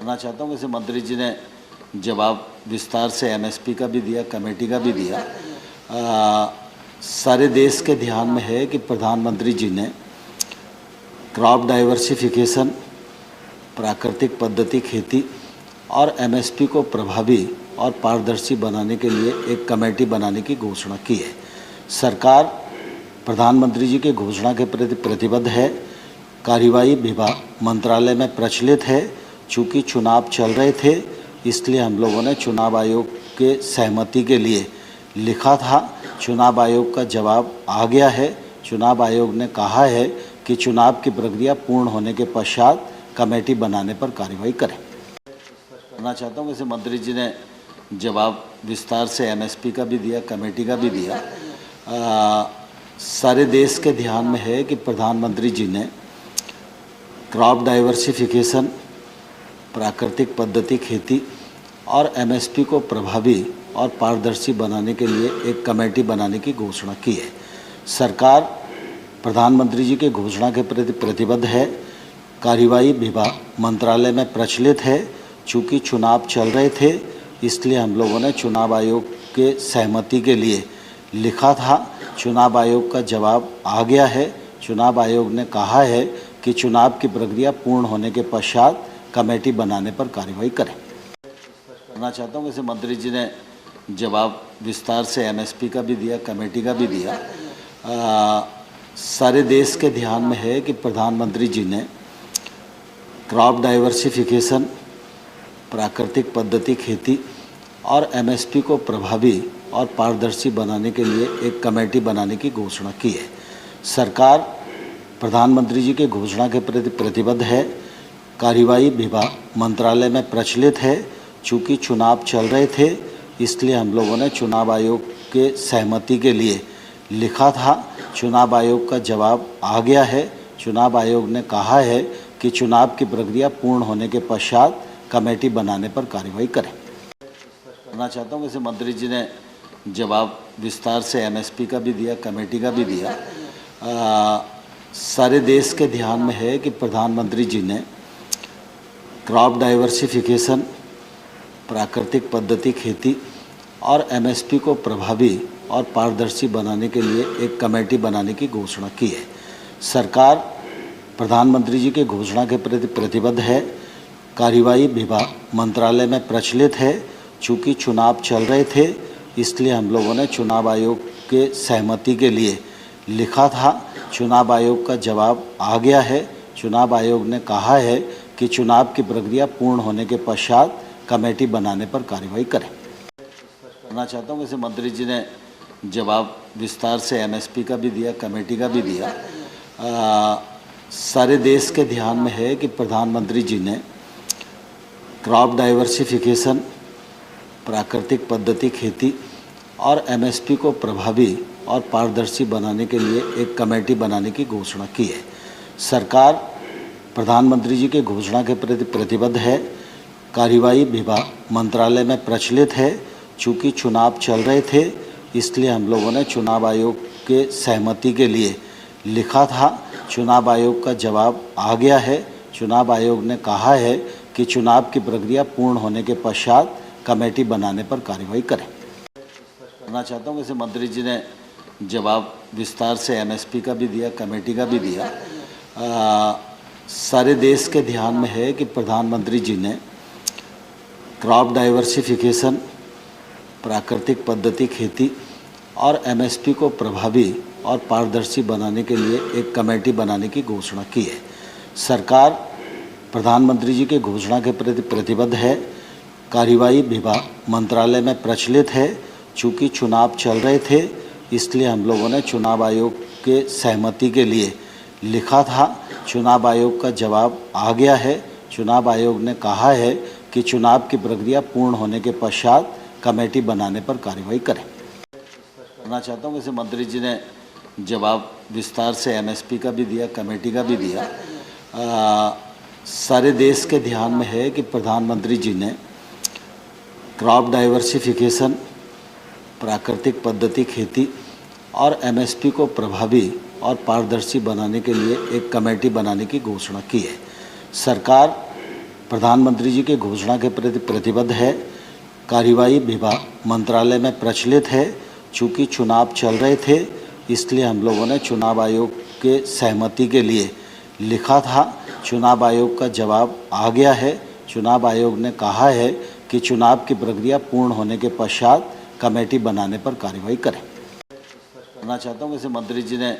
करना चाहता हूँ। वैसे मंत्री जी ने जवाब विस्तार से एमएसपी का भी दिया, कमेटी का भी दिया। सारे देश के ध्यान में है कि प्रधानमंत्री जी ने क्रॉप डाइवर्सिफिकेशन, प्राकृतिक पद्धति खेती और एमएसपी को प्रभावी और पारदर्शी बनाने के लिए एक कमेटी बनाने की घोषणा की है। सरकार प्रधानमंत्री जी की घोषणा के प्रति प्रतिबद्ध है। कार्यवाही विभाग मंत्रालय में प्रचलित है। चूँकि चुनाव चल रहे थे, इसलिए हम लोगों ने चुनाव आयोग के सहमति के लिए लिखा था। चुनाव आयोग का जवाब आ गया है। चुनाव आयोग ने कहा है कि चुनाव की प्रक्रिया पूर्ण होने के पश्चात कमेटी बनाने पर कार्रवाई करें। करना चाहता हूँ। वैसे मंत्री जी ने जवाब विस्तार से एमएसपी का भी दिया, कमेटी का भी दिया। सारे देश के ध्यान में है कि प्रधानमंत्री जी ने क्रॉप डाइवर्सिफिकेशन, प्राकृतिक पद्धति खेती और एमएसपी को प्रभावी और पारदर्शी बनाने के लिए एक कमेटी बनाने की घोषणा की है। सरकार प्रधानमंत्री जी की घोषणा के प्रति प्रतिबद्ध है। कार्यवाही विभाग मंत्रालय में प्रचलित है। चूँकि चुनाव चल रहे थे, इसलिए हम लोगों ने चुनाव आयोग के सहमति के लिए लिखा था। चुनाव आयोग का जवाब आ गया है। चुनाव आयोग ने कहा है कि चुनाव की प्रक्रिया पूर्ण होने के पश्चात कमेटी बनाने पर कार्रवाई करें। करना चाहता हूँ। वैसे मंत्री जी ने जवाब विस्तार से एमएसपी का भी दिया, कमेटी का भी दिया। सारे देश के ध्यान में है कि प्रधानमंत्री जी ने क्रॉप डाइवर्सिफिकेशन, प्राकृतिक पद्धति खेती और एमएसपी को प्रभावी और पारदर्शी बनाने के लिए एक कमेटी बनाने की घोषणा की है। सरकार प्रधानमंत्री जी की घोषणा के प्रति प्रतिबद्ध है। कार्यवाही विभाग मंत्रालय में प्रचलित है। चूँकि चुनाव चल रहे थे, इसलिए हम लोगों ने चुनाव आयोग के सहमति के लिए लिखा था। चुनाव आयोग का जवाब आ गया है। चुनाव आयोग ने कहा है कि चुनाव की प्रक्रिया पूर्ण होने के पश्चात कमेटी बनाने पर कार्रवाई करें। करना चाहता हूँ। वैसे मंत्री जी ने जवाब विस्तार से एमएसपी का भी दिया, कमेटी का भी दिया। सारे देश के ध्यान में है कि प्रधानमंत्री जी ने क्रॉप डाइवर्सिफिकेशन, प्राकृतिक पद्धति खेती और एमएसपी को प्रभावी और पारदर्शी बनाने के लिए एक कमेटी बनाने की घोषणा की है। सरकार प्रधानमंत्री जी की घोषणा के प्रति प्रतिबद्ध है। कार्यवाही विभाग मंत्रालय में प्रचलित है। चूँकि चुनाव चल रहे थे, इसलिए हम लोगों ने चुनाव आयोग के सहमति के लिए लिखा था। चुनाव आयोग का जवाब आ गया है। चुनाव आयोग ने कहा है कि चुनाव की प्रक्रिया पूर्ण होने के पश्चात कमेटी बनाने पर कार्रवाई करें। करना चाहता हूँ। वैसे मंत्री जी ने जवाब विस्तार से एमएसपी का भी दिया, कमेटी का भी दिया। सारे देश के ध्यान में है कि प्रधानमंत्री जी ने क्रॉप डाइवर्सिफिकेशन, प्राकृतिक पद्धति खेती और एमएसपी को प्रभावी और पारदर्शी बनाने के लिए एक कमेटी बनाने की घोषणा की है। सरकार प्रधानमंत्री जी की घोषणा के प्रति प्रतिबद्ध है। कार्यवाही विभाग मंत्रालय में प्रचलित है। चूँकि चुनाव चल रहे थे, इसलिए हम लोगों ने चुनाव आयोग के सहमति के लिए लिखा था। चुनाव आयोग का जवाब आ गया है। चुनाव आयोग ने कहा है कि चुनाव की प्रक्रिया पूर्ण होने के पश्चात कमेटी बनाने पर कार्रवाई करें। करना चाहता हूँ। वैसे मंत्री जी ने जवाब विस्तार से एमएसपी का भी दिया, कमेटी का भी दिया। सारे देश के ध्यान में है कि प्रधानमंत्री जी ने क्रॉप डाइवर्सिफिकेशन, प्राकृतिक पद्धति खेती और एमएसपी को प्रभावी और पारदर्शी बनाने के लिए एक कमेटी बनाने की घोषणा की है। सरकार प्रधानमंत्री जी की घोषणा के प्रति प्रतिबद्ध है। कार्यवाही विभाग मंत्रालय में प्रचलित है। चूँकि चुनाव चल रहे थे, इसलिए हम लोगों ने चुनाव आयोग के सहमति के लिए लिखा था। चुनाव आयोग का जवाब आ गया है। चुनाव आयोग ने कहा है कि चुनाव की प्रक्रिया पूर्ण होने के पश्चात कमेटी बनाने पर कार्रवाई करें। करना चाहता हूँ। वैसे मंत्री जी ने जवाब विस्तार से एमएसपी का भी दिया, कमेटी का भी दिया। सारे देश के ध्यान में है कि प्रधानमंत्री जी ने क्रॉप डाइवर्सिफिकेशन, प्राकृतिक पद्धति खेती और एमएसपी को प्रभावी और पारदर्शी बनाने के लिए एक कमेटी बनाने की घोषणा की है। सरकार प्रधानमंत्री जी के घोषणा के प्रति प्रतिबद्ध है। कार्यवाही विभाग मंत्रालय में प्रचलित है। चूँकि चुनाव चल रहे थे, इसलिए हम लोगों ने चुनाव आयोग के सहमति के लिए लिखा था। चुनाव आयोग का जवाब आ गया है। चुनाव आयोग ने कहा है कि चुनाव की प्रक्रिया पूर्ण होने के पश्चात कमेटी बनाने पर कार्रवाई करें। करना चाहता हूँ, वैसे मंत्री जी ने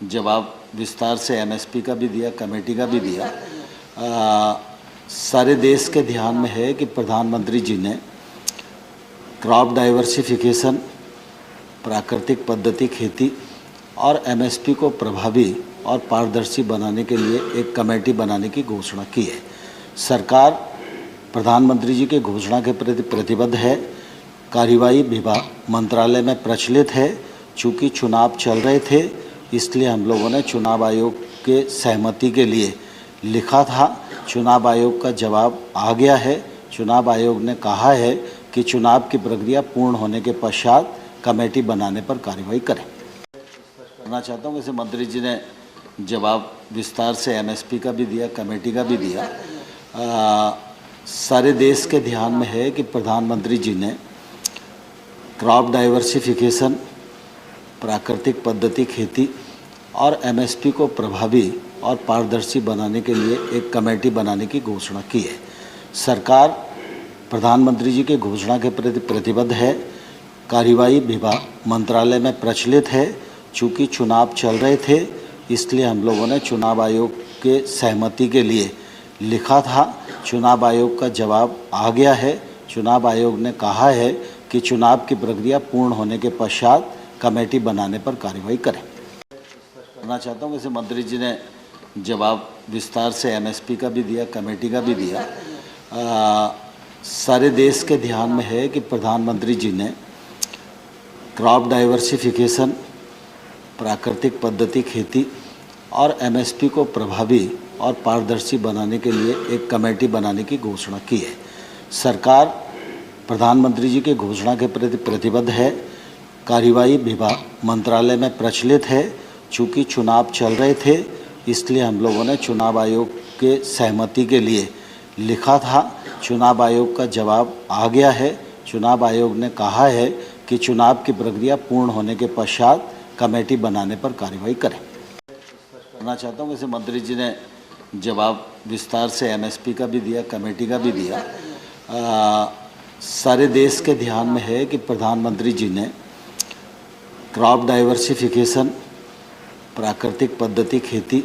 जवाब विस्तार से एमएसपी का भी दिया, कमेटी का भी दिया। सारे देश के ध्यान में है कि प्रधानमंत्री जी ने क्रॉप डाइवर्सिफिकेशन, प्राकृतिक पद्धति खेती और एमएसपी को प्रभावी और पारदर्शी बनाने के लिए एक कमेटी बनाने की घोषणा की है। सरकार प्रधानमंत्री जी के घोषणा के प्रति प्रतिबद्ध है। कार्यवाही विभाग मंत्रालय में प्रचलित है। चूँकि चुनाव चल रहे थे, इसलिए हम लोगों ने चुनाव आयोग के सहमति के लिए लिखा था। चुनाव आयोग का जवाब आ गया है। चुनाव आयोग ने कहा है कि चुनाव की प्रक्रिया पूर्ण होने के पश्चात कमेटी बनाने पर कार्रवाई करें। करना चाहता हूँ, वैसे मंत्री जी ने जवाब विस्तार से एमएसपी का भी दिया, कमेटी का भी दिया। सारे देश के ध्यान में है कि प्रधानमंत्री जी ने क्रॉप डाइवर्सिफिकेशन, प्राकृतिक पद्धति खेती और एमएसपी को प्रभावी और पारदर्शी बनाने के लिए एक कमेटी बनाने की घोषणा की है। सरकार प्रधानमंत्री जी के घोषणा के प्रति प्रतिबद्ध है। कार्यवाही विभाग मंत्रालय में प्रचलित है। चूँकि चुनाव चल रहे थे, इसलिए हम लोगों ने चुनाव आयोग के सहमति के लिए लिखा था। चुनाव आयोग का जवाब आ गया है। चुनाव आयोग ने कहा है कि चुनाव की प्रक्रिया पूर्ण होने के पश्चात कमेटी बनाने पर कार्रवाई करें। करना चाहता हूँ, वैसे मंत्री जी ने जवाब विस्तार से एमएसपी का भी दिया, कमेटी का भी दिया। सारे देश के ध्यान में है कि प्रधानमंत्री जी ने क्रॉप डाइवर्सिफिकेशन, प्राकृतिक पद्धति खेती और एमएसपी को प्रभावी और पारदर्शी बनाने के लिए एक कमेटी बनाने की घोषणा की है। सरकार प्रधानमंत्री जी के घोषणा के प्रति प्रतिबद्ध है। कार्यवाही विभाग मंत्रालय में प्रचलित है। चूँकि चुनाव चल रहे थे, इसलिए हम लोगों ने चुनाव आयोग के सहमति के लिए लिखा था। चुनाव आयोग का जवाब आ गया है। चुनाव आयोग ने कहा है कि चुनाव की प्रक्रिया पूर्ण होने के पश्चात कमेटी बनाने पर कार्रवाई करें। करना चाहता हूँ, वैसे मंत्री जी ने जवाब विस्तार से एमएसपी का भी दिया, कमेटी का भी दिया। सारे देश के ध्यान में है कि प्रधानमंत्री जी ने क्रॉप डाइवर्सिफिकेशन, प्राकृतिक पद्धति खेती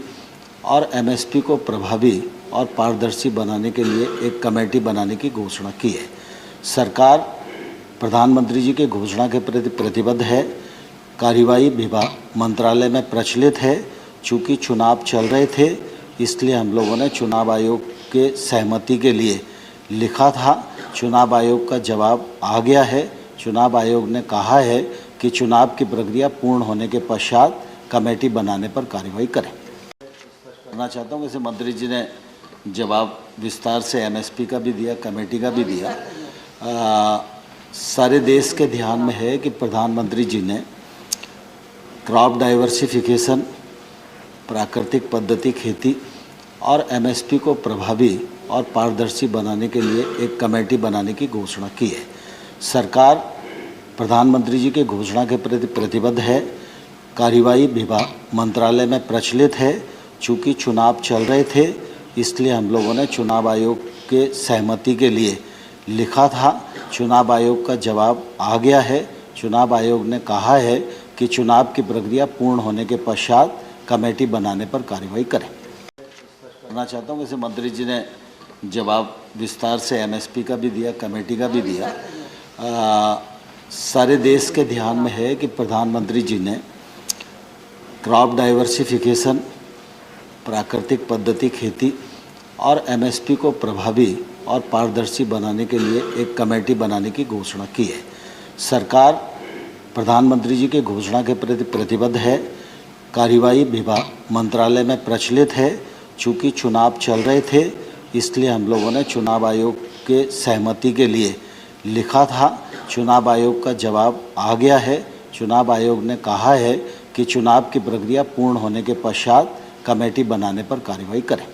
और एमएसपी को प्रभावी और पारदर्शी बनाने के लिए एक कमेटी बनाने की घोषणा की है। सरकार प्रधानमंत्री जी के घोषणा के प्रति प्रतिबद्ध है। कार्यवाही विभाग मंत्रालय में प्रचलित है। चूँकि चुनाव चल रहे थे, इसलिए हम लोगों ने चुनाव आयोग के सहमति के लिए लिखा था। चुनाव आयोग का जवाब आ गया है। चुनाव आयोग ने कहा है कि चुनाव की प्रक्रिया पूर्ण होने के पश्चात कमेटी बनाने पर कार्रवाई करें। करना चाहता हूँ, वैसे मंत्री जी ने जवाब विस्तार से एमएसपी का भी दिया, कमेटी का भी दिया। सारे देश के ध्यान में है कि प्रधानमंत्री जी ने क्रॉप डाइवर्सिफिकेशन, प्राकृतिक पद्धति खेती और एमएसपी को प्रभावी और पारदर्शी बनाने के लिए एक कमेटी बनाने की घोषणा की है। सरकार प्रधानमंत्री जी के घोषणा के प्रति प्रतिबद्ध है। कार्यवाही विभाग मंत्रालय में प्रचलित है। चूँकि चुनाव चल रहे थे, इसलिए हम लोगों ने चुनाव आयोग के सहमति के लिए लिखा था। चुनाव आयोग का जवाब आ गया है। चुनाव आयोग ने कहा है कि चुनाव की प्रक्रिया पूर्ण होने के पश्चात कमेटी बनाने पर कार्रवाई करें। करना चाहता हूँ, वैसे मंत्री जी ने जवाब विस्तार से एमएसपी का भी दिया, कमेटी का भी दिया। सारे देश के ध्यान में है कि प्रधानमंत्री जी ने क्रॉप डाइवर्सिफिकेशन, प्राकृतिक पद्धति खेती और एमएसपी को प्रभावी और पारदर्शी बनाने के लिए एक कमेटी बनाने की घोषणा की है। सरकार प्रधानमंत्री जी के घोषणा के प्रति प्रतिबद्ध है। कार्यवाही विभाग मंत्रालय में प्रचलित है। चूँकि चुनाव चल रहे थे, इसलिए हम लोगों ने चुनाव आयोग के सहमति के लिए लिखा था। चुनाव आयोग का जवाब आ गया है। चुनाव आयोग ने कहा है कि चुनाव की प्रक्रिया पूर्ण होने के पश्चात कमेटी बनाने पर कार्रवाई करें।